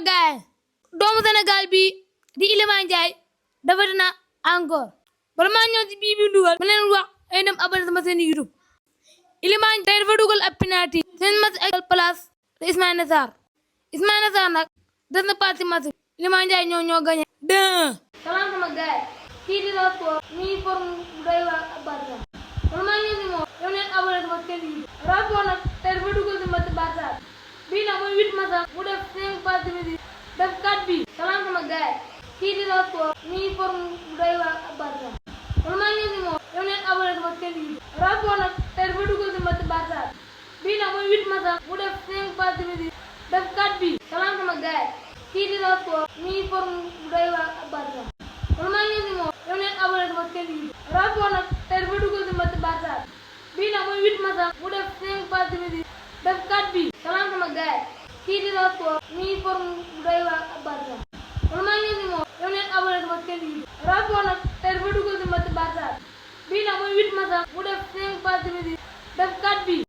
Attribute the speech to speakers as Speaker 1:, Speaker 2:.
Speaker 1: sama gaay doomu Sénégal bi di Iliman Ndiaye defati na encore bala maa ñëw ci bii bi dugal ma leen wax ay dem abonné sama seen YouTube Iliman Ndiaye dafa dugal ab penalty seen match égal place de Ismaïla Sarr nag des na parti match Iliman Ndiaye ñoo gagné 2-1. salaam sama gaay kii di la sport mi forme bu doy waar ak Barça bala maa ñëw ci moom yow leen abonné sama seen YouTube rapport nag tey dafa dugal ci match Barça bii nag mooy 8 match mu def 5 passes décisives def 4 bi salaam sama gaay kii di la sport mi forme bu doy waar ak Barça bala maa ñëw ci moom yow leen abonné sama seen YouTube rapport nag tey dafa dugal ci match Barça bii nag mooy 8 match mu def 5 passes décisives def 4 bi salaam sama gaay kii di la sport mi forme bu doy waar ak Barça bala maa ñëw ci moom yow leen abonné sama seen YouTube rapport nag tey dafa dugal ci match Barça bii nag mooy 8 match mu def 5 passes décisives def 4 bi salaam sama gaay kii di la sport mi forme bu doy waar ak Barça bala maa ñëw ci moom yow leen abonné sama seen YouTube rapport nag tey dafa dugal ci match Barça bii nag mooy 8 match mu def 5 passes décisives def 4 bi